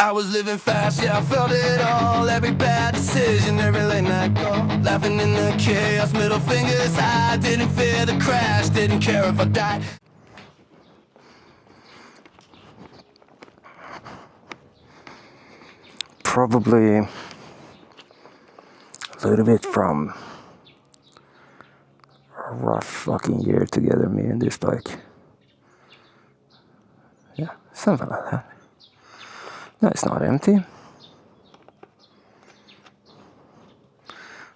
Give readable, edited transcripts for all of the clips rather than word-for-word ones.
I was living fast, yeah, I felt it all. Every bad decision, every late night call. Laughing in the chaos, middle fingers high. Didn't fear the crash, didn't care if I died. Probably a little bit from a rough fucking year together, me and this bike. Yeah, something like that. No, it's not empty.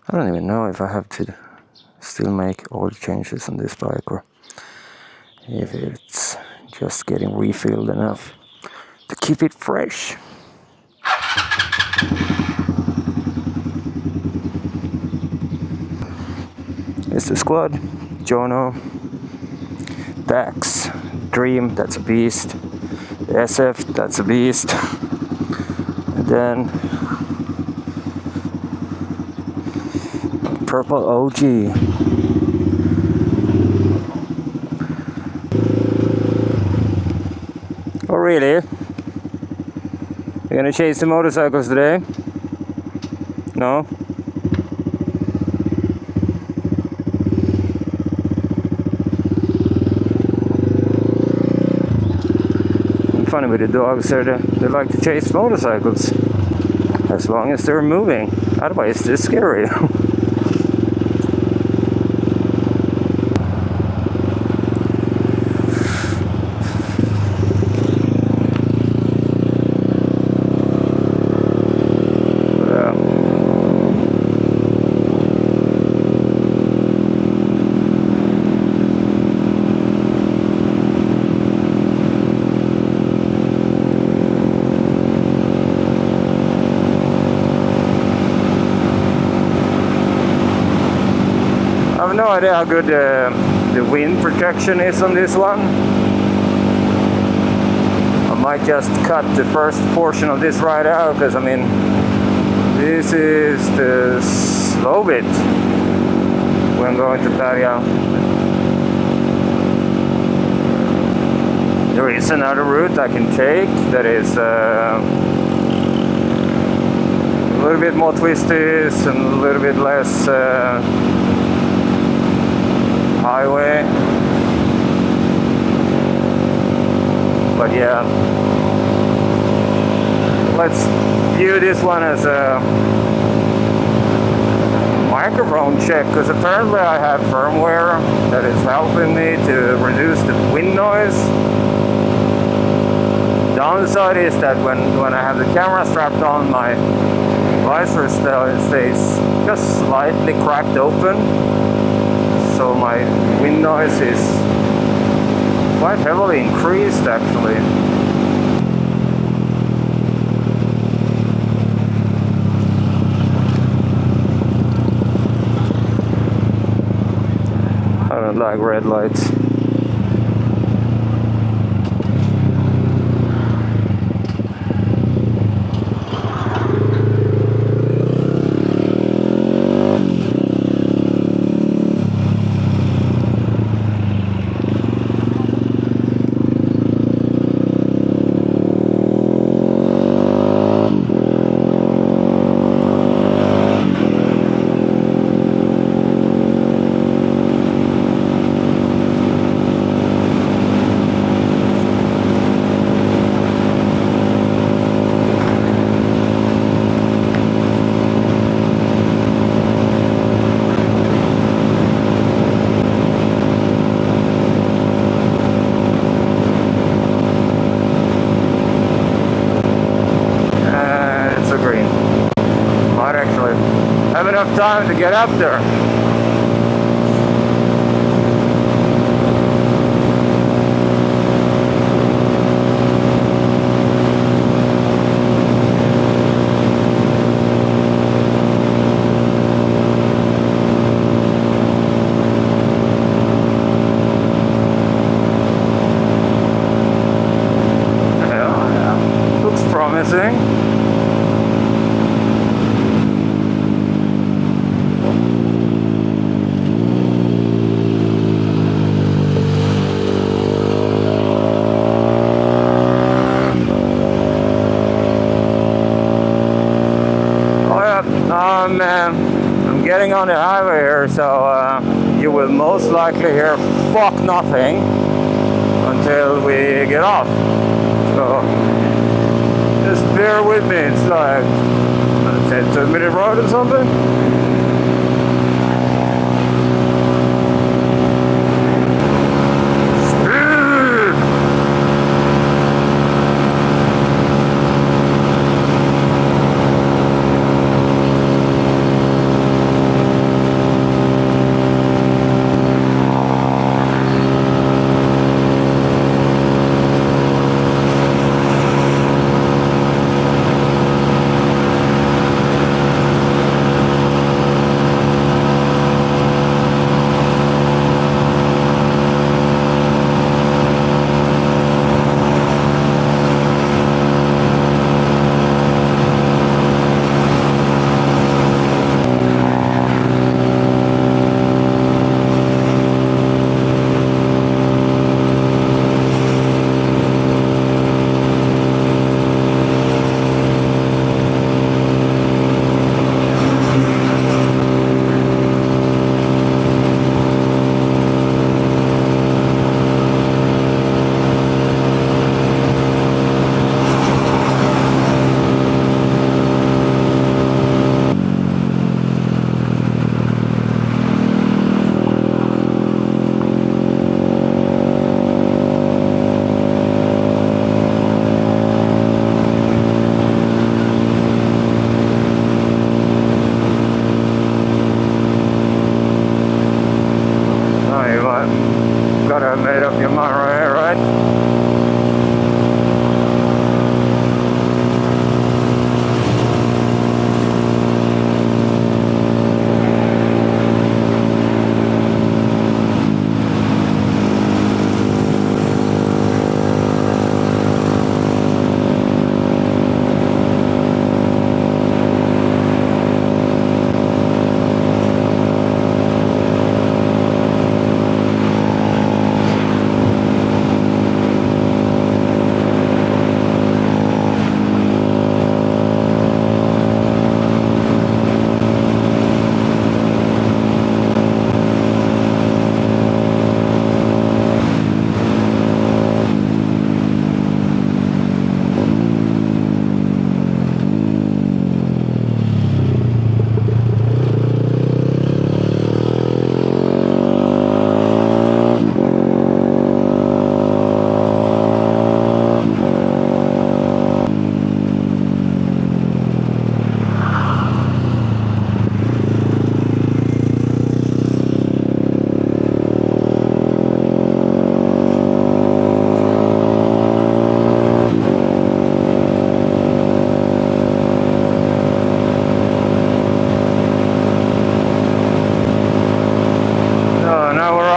I don't even know if I have to still make oil changes on this bike or if it's just getting refilled enough to keep it fresh. It's the squad. Jono, Dax, Dream, that's a beast. The SF, that's a beast. And then Purple OG. Oh really? You're gonna chase the motorcycles today? No? Funny with the dogs there, they like to chase motorcycles as long as they're moving, otherwise they're scary. I have no idea how good the wind protection is on this one. I might just cut the first portion of this ride out, because I mean, this is the slow bit when going to Pattaya. There is another route I can take that is a little bit more twisties and a little bit less highway, but yeah, let's view this one as a microphone check, because apparently I have firmware that is helping me to reduce the wind noise. Downside is that when I have the camera strapped on, my visor stays just slightly cracked open. So my wind noise is quite heavily increased actually. I don't like red lights. Have enough time to get up there. Yeah, looks promising. getting on the highway here, so you will most likely hear fuck nothing until we get off. So just bear with me. It's like, let's say, 2-minute ride or something. Gotta have made up your mind right here, right?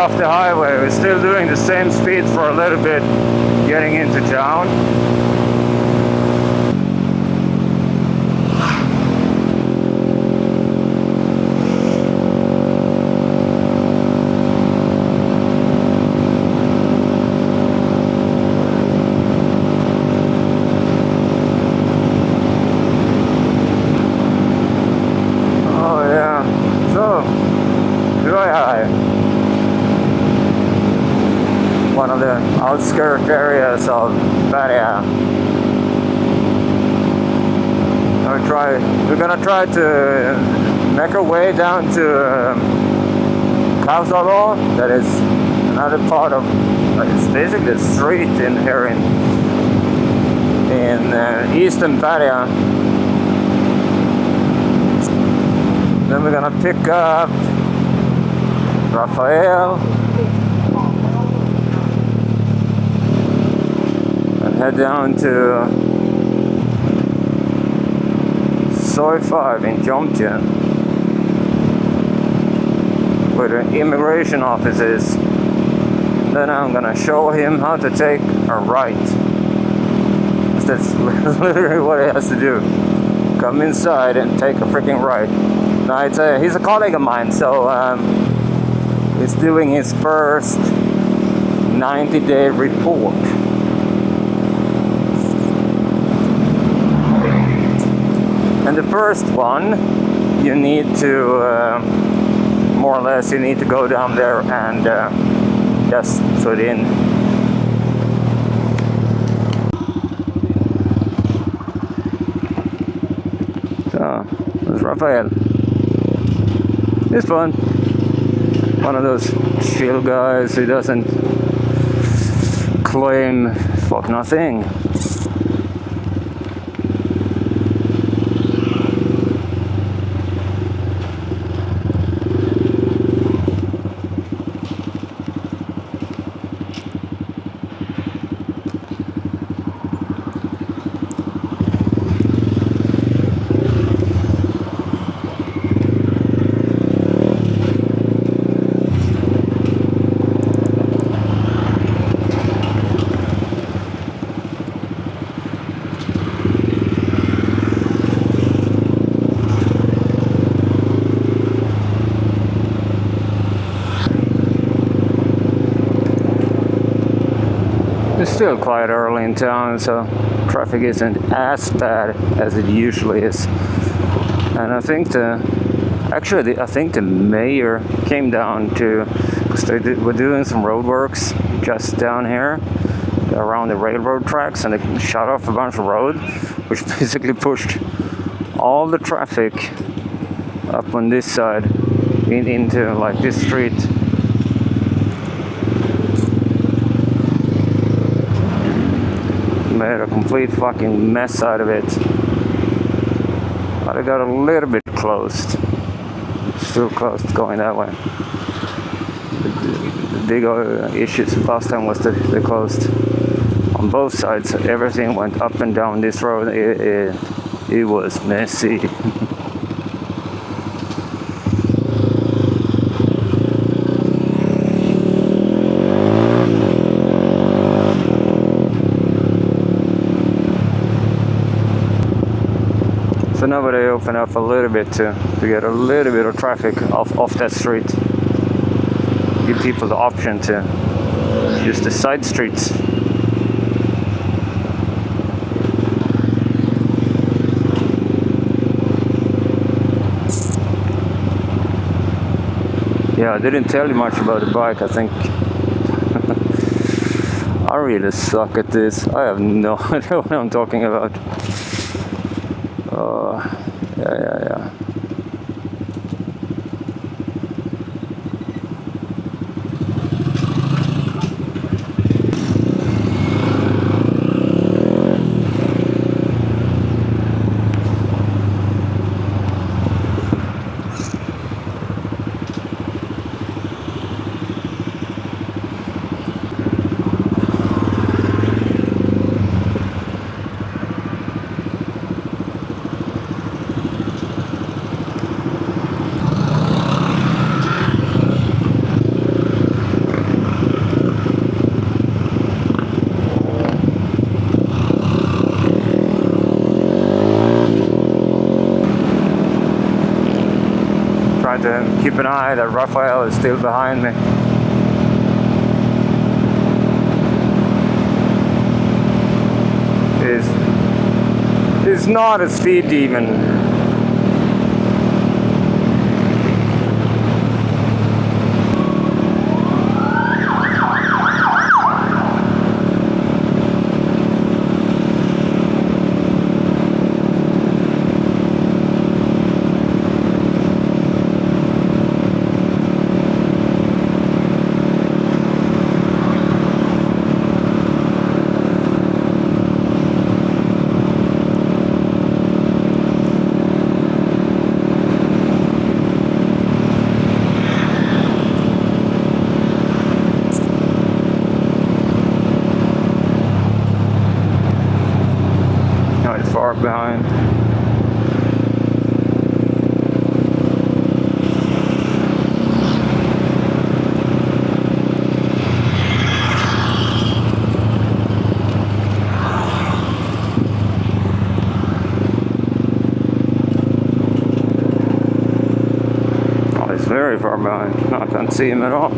The highway. We're still doing the same speed for a little bit getting into town. Oh yeah. So, one of the outskirts areas of Pattaya. We're gonna try to make our way down to Kausalo. That is another part of, it's basically a street in here in eastern Pattaya. Then we're gonna pick up Rafael and head down to Soy 5 in Jomtien, where the immigration office is. Then I'm gonna show him how to take a right. That's literally what he has to do. Come inside and take a freaking right. Now he's a colleague of mine, so he's doing his first 90-day report. And the first one you need to more or less you need to go down there and just put in. So there's Rafael. It's fun. One of those chill guys who doesn't claim fuck nothing. It's still quite early in town, so traffic isn't as bad as it usually is. And I think I think the mayor came down to, because they were doing some road works just down here around the railroad tracks, and they shut off a bunch of road, which basically pushed all the traffic up on this side into like this street. Made a complete fucking mess out of it. But I got a little bit closed. Still closed going that way. The big issues last time was that they closed on both sides. So everything went up and down this road. It was messy. So now they open up a little bit to get a little bit of traffic off that street. Give people the option to use the side streets. Yeah, I didn't tell you much about the bike, I think. I really suck at this. I have no idea what I'm talking about. Yeah. To keep an eye that Raphael is still behind me. Is not a speed demon. Far behind. Oh, he's very far behind. I can't see him at all.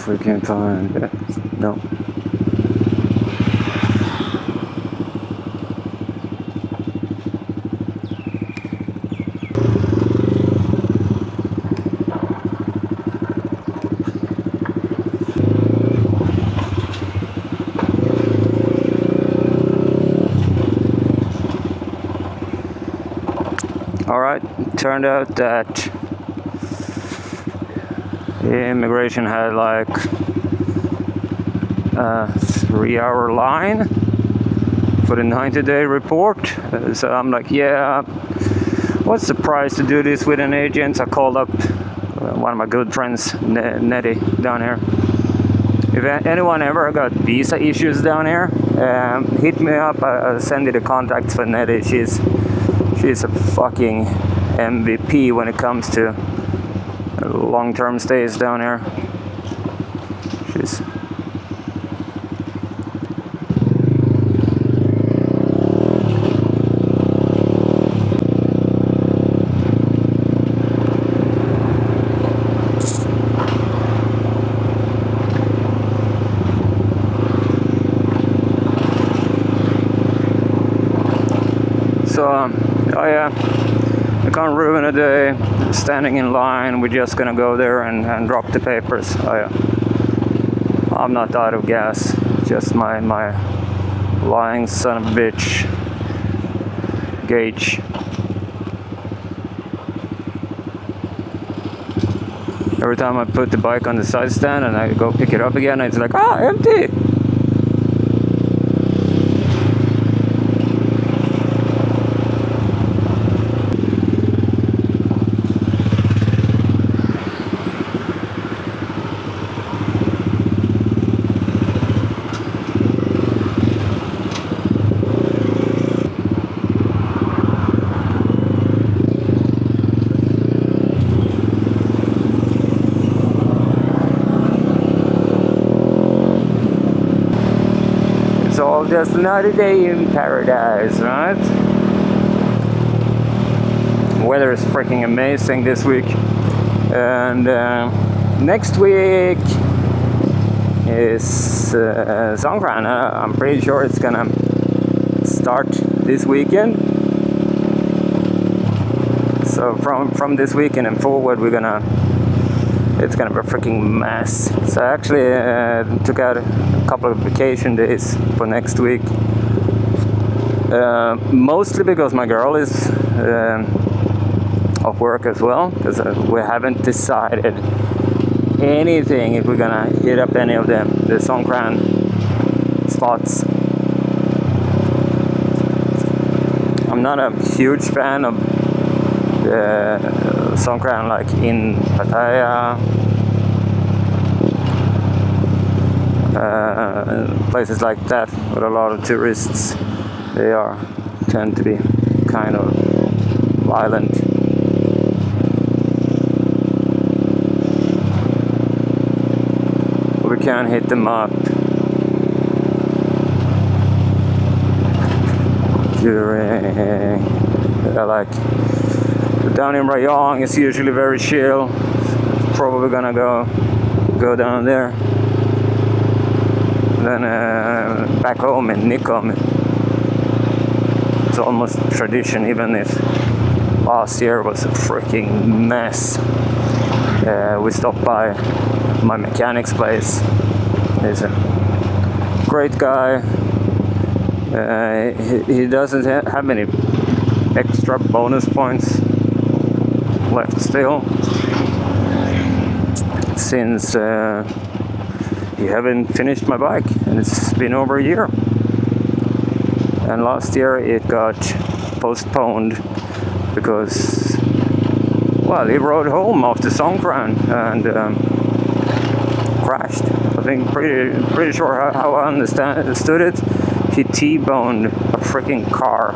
we can find it. No. Alright, turned out that the immigration had like a 3-hour line for the 90-day report. So I'm like, yeah, what's the price to do this with an agent? I called up one of my good friends, Nettie, down here. If anyone ever got visa issues down here, hit me up. I'll send you the contacts for Nettie. She's a fucking MVP when it comes to long-term stays down here. She's so oh yeah, I can't ruin a day standing in line. We're just gonna go there and drop the papers. Oh yeah, I'm not out of gas, just my lying son of a bitch gauge. Every time I put the bike on the side stand and I go pick it up again, it's like, ah, empty. It's all just another day in paradise, right? Weather is freaking amazing this week, and next week is Songkran. I'm pretty sure it's gonna start this weekend. So from this weekend and forward, it's gonna be a freaking mess. So I actually took out a couple of vacation days for next week, mostly because my girl is off work as well, because we haven't decided anything if we're gonna hit up any of the Songkran spots. I'm not a huge fan of Songkran like in Pattaya, places like that with a lot of tourists. They tend to be kind of violent. We can't hit them up during like down in Rayong. It's usually very chill. Probably gonna go down there. Then back home in Nikom, it's almost tradition, even if last year was a freaking mess. We stopped by my mechanic's place. He's a great guy. He doesn't have any extra bonus points left still, since he haven't finished my bike, and it's been over a year. And last year it got postponed because, well, he rode home after Songkran and crashed. I think pretty sure how I understood it, he T-boned a freaking car.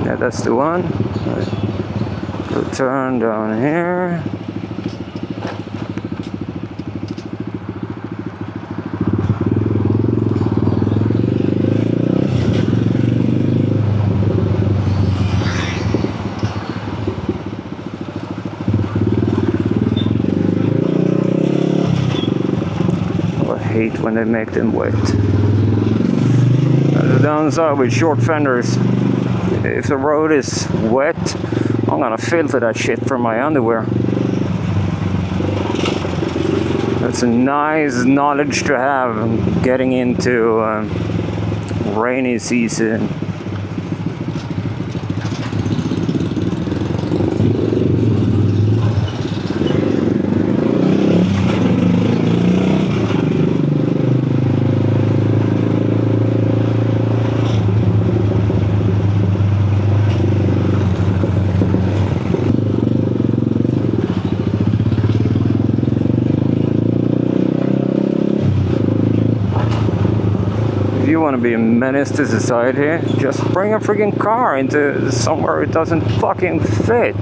Yeah, that's the one. Go turn down here. when they make them wet. The downside with short fenders, if the road is wet, I'm gonna filter that shit from my underwear. That's a nice knowledge to have getting into rainy season. If you want to be a menace to society, just bring a freaking car into somewhere it doesn't fucking fit.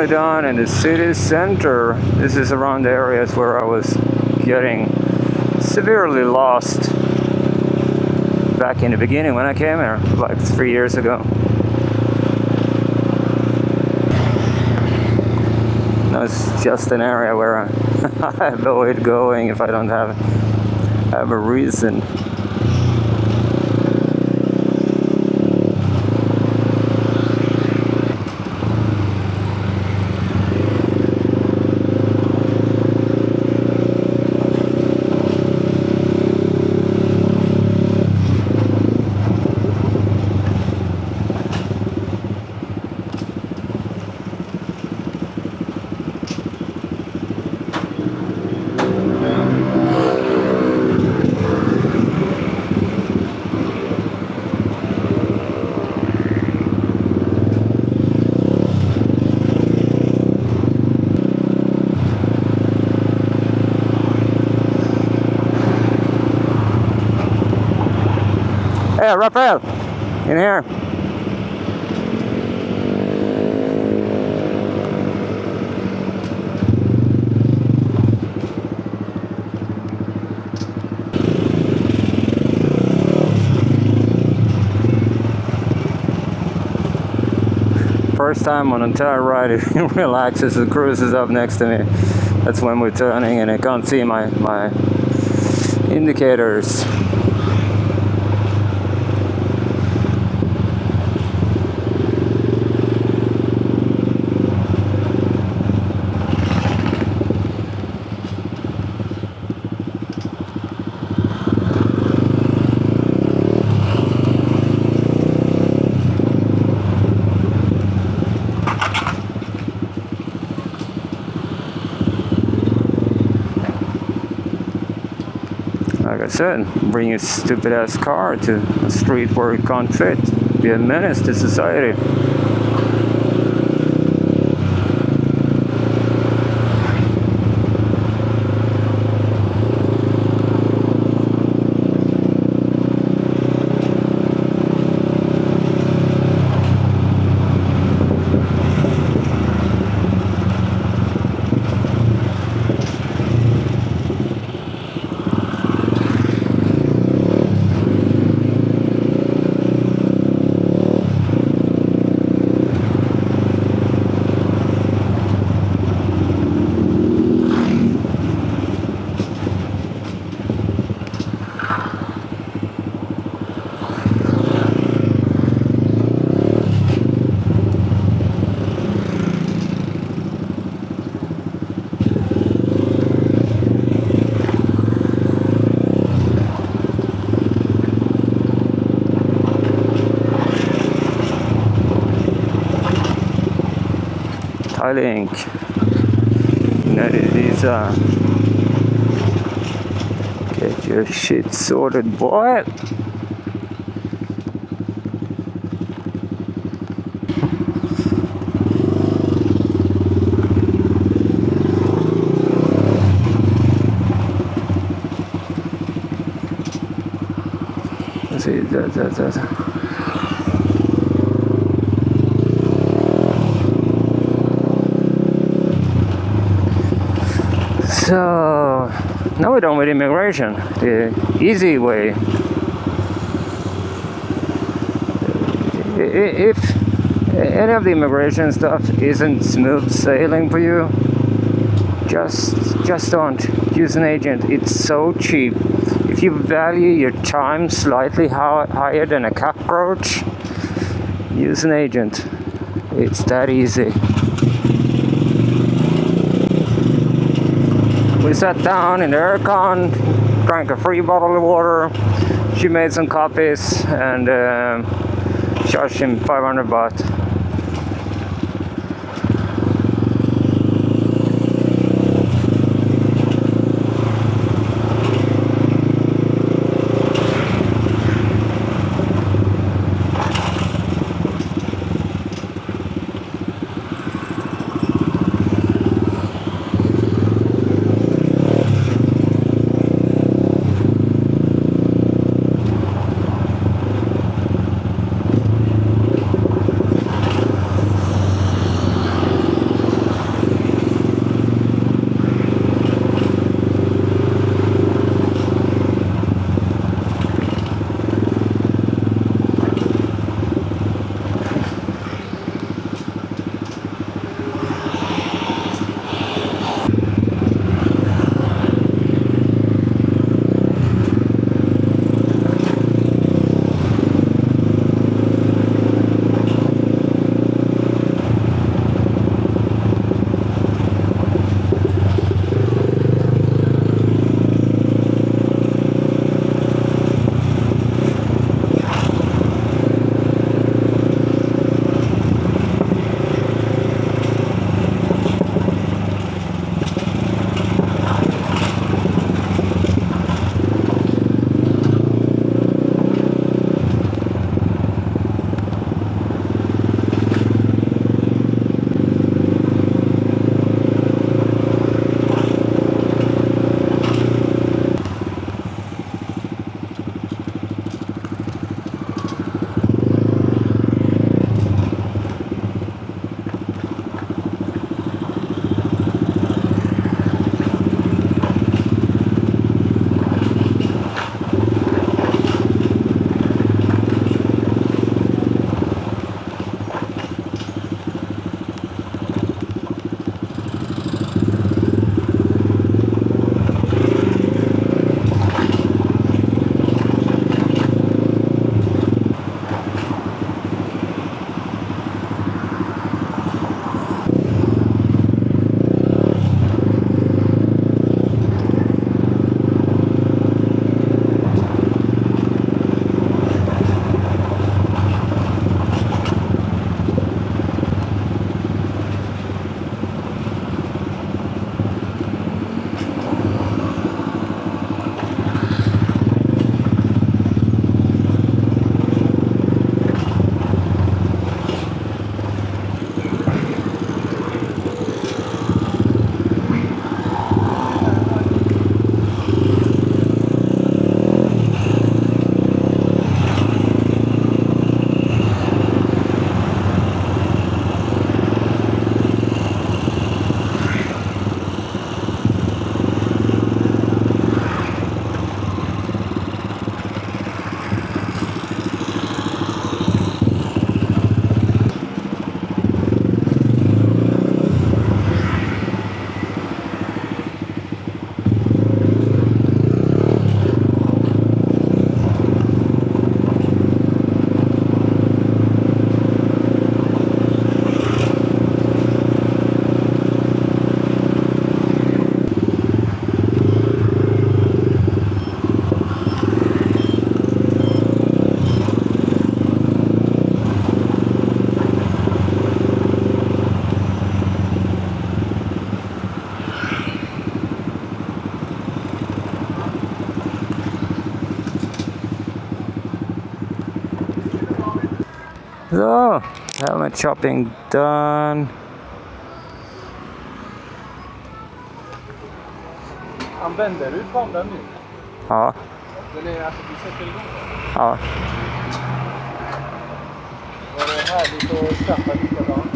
Down in the city center. This is around the areas where I was getting severely lost back in the beginning when I came here, like 3 years ago. No, it's just an area where I avoid going if I don't have a reason. Hey, Raphael, in here. First time on an entire ride, it relaxes and cruises up next to me. That's when we're turning and I can't see my indicators. Like I said, bring your stupid ass car to a street where it can't fit. Be a menace to society. Thailand. United Visa. Get your shit sorted, boy. Let's see, So now we're done with immigration, the easy way. If any of the immigration stuff isn't smooth sailing for you, just don't use an agent. It's so cheap. If you value your time slightly higher than a cockroach, use an agent. It's that easy. We sat down in the aircon, drank a free bottle of water. She made some copies and charged him 500 baht. Så, helmet chopping done. Använder du kameran nu? Ja, Den är alltså, du sätter igång den? ja. Var det härligt att klappa likadant?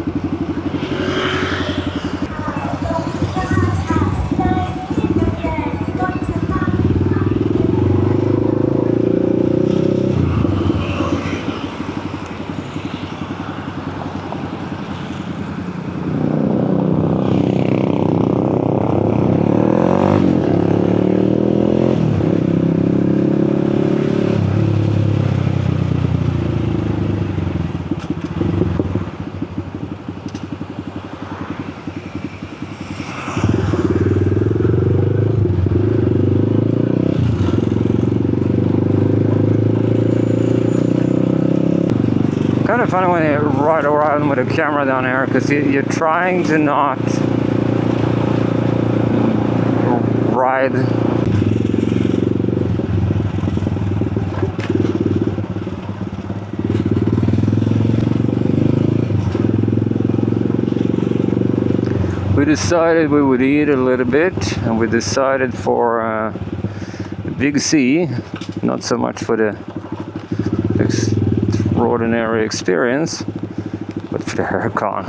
Kind of funny when you ride around with a camera down here because you're trying to not ride we decided we would eat a little bit, and we decided for the big C, not so much for the extraordinary experience, but for the haircon.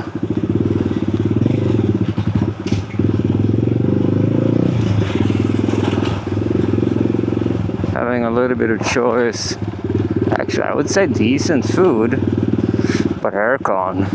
Having a little bit of choice. Actually, I would say decent food, but haircon.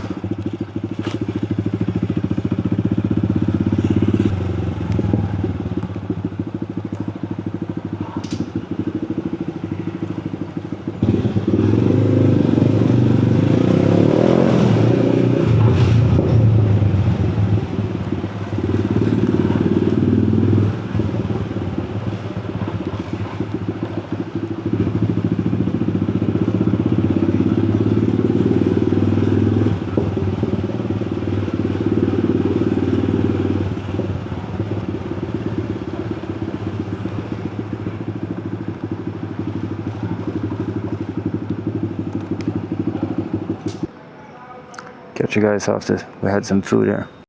Catch you guys after we had some food here.